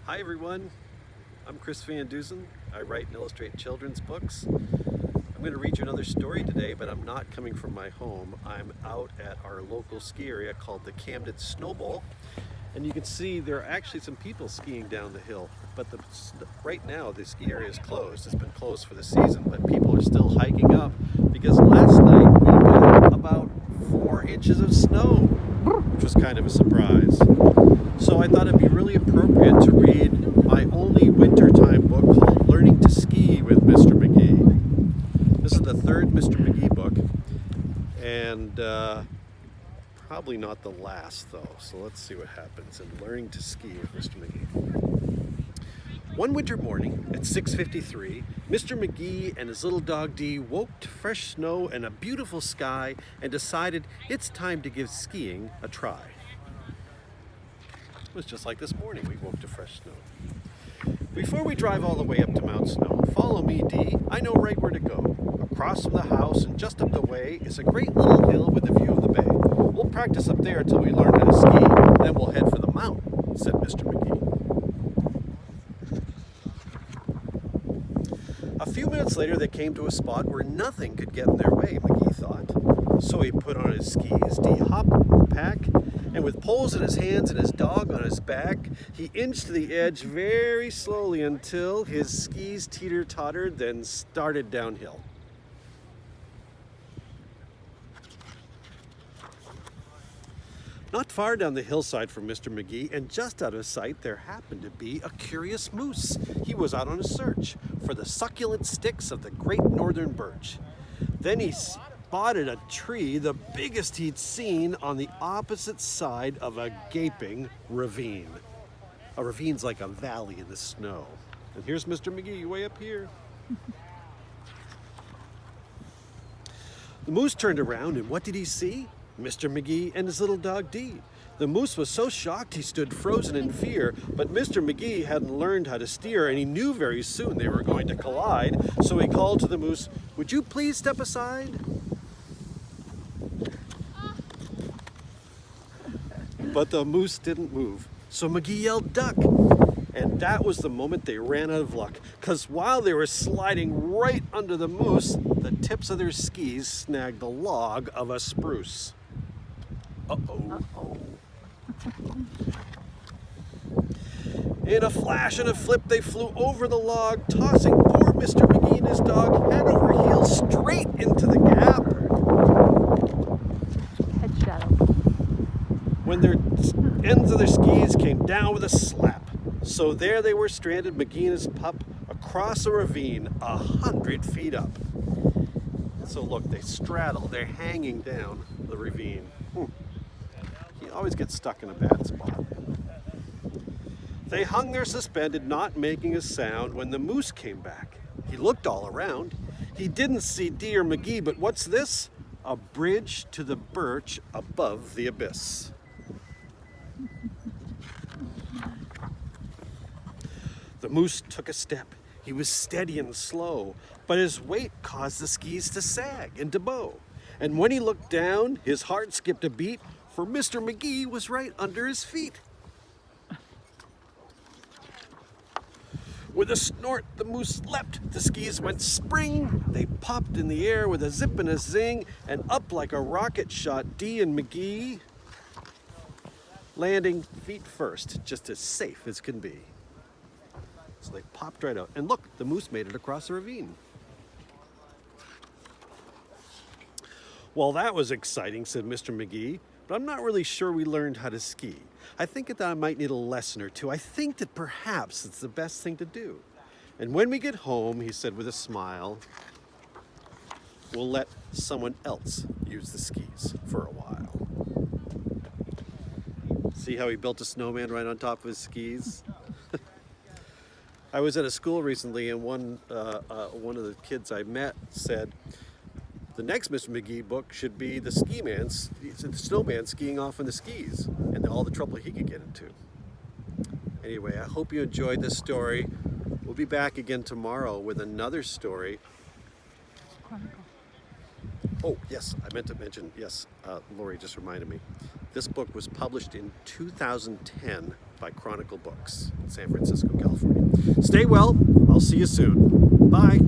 Hi everyone, I'm Chris Van Dusen. I write and illustrate children's books. I'm going to read you another story today, but I'm not coming from my home. I'm out at our local ski area called the Camden Snow Bowl. And you can see there are actually some people skiing down the hill, but right now the ski area is closed. It's been closed for the season, but people are still hiking up because last night we got about 4 inches of snow, which was kind of a surprise. So I thought it'd be really appropriate to read my only wintertime book called Learning to Ski with Mr. Magee. This is the third Mr. Magee book, and probably not the last though, so let's see what happens in Learning to Ski with Mr. Magee. One winter morning at 6:53, Mr. Magee and his little dog Dee woke to fresh snow and a beautiful sky and decided it's time to give skiing a try. It was just like this morning, we woke to fresh snow. Before we drive all the way up to Mount Snow, follow me, Dee. I know right where to go. Across from the house and just up the way is a great little hill with a view of the bay. We'll practice up there till we learn how to ski, then we'll head for the mountain, said Mr. Magee. A few minutes later, they came to a spot where nothing could get in their way, Magee thought. So he put on his skis, Dee hopped in the pack, and with poles in his hands and his dog on his back, he inched to the edge very slowly until his skis teeter-tottered, then started downhill. Not far down the hillside from Mr. Magee, and just out of sight, there happened to be a curious moose. He was out on a search for the succulent sticks of the great northern birch. Then he spotted a tree, the biggest he'd seen, on the opposite side of a gaping ravine. A ravine's like a valley in the snow. And here's Mr. Magee way up here. The moose turned around, and what did he see? Mr. Magee and his little dog Dee. The moose was so shocked he stood frozen in fear, but Mr. Magee hadn't learned how to steer, and he knew very soon they were going to collide, so he called to the moose, "Would you please step aside?" But the moose didn't move, so Magee yelled, "Duck!" And that was the moment they ran out of luck, because while they were sliding right under the moose, the tips of their skis snagged the log of a spruce. Uh-oh. In a flash and a flip, they flew over the log, tossing poor Mr. Magee and his dog head over heels straight into the gap. Head shadow. When their ends of their skis came down with a slap. So there they were stranded, Magee and his pup, across a ravine 100 feet up. So look, they straddle, they're hanging down the ravine. He always gets stuck in a bad spot. They hung there suspended, not making a sound, when the moose came back. He looked all around. He didn't see Dee or Magee, but what's this? A bridge to the birch above the abyss. The moose took a step. He was steady and slow, but his weight caused the skis to sag and to bow. And when he looked down, his heart skipped a beat, for Mr. Magee was right under his feet. With a snort, the moose leapt. The skis went spring. They popped in the air with a zip and a zing, and up like a rocket shot Dee and Magee, landing feet first, just as safe as can be. So they popped right out. And look, the moose made it across the ravine. Well, that was exciting, said Mr. Magee, but I'm not really sure we learned how to ski. I think that I might need a lesson or two. I think that perhaps it's the best thing to do. And when we get home, he said with a smile, we'll let someone else use the skis for a while. See how he built a snowman right on top of his skis? I was at a school recently, and one of the kids I met said, the next Mr. Magee book should be the snowman skiing off on the skis, and all the trouble he could get into. Anyway, I hope you enjoyed this story. We'll be back again tomorrow with another story. Chronicle. Oh, yes, I meant to mention, yes, Lori just reminded me. This book was published in 2010 by Chronicle Books in San Francisco, California. Stay well. I'll see you soon. Bye.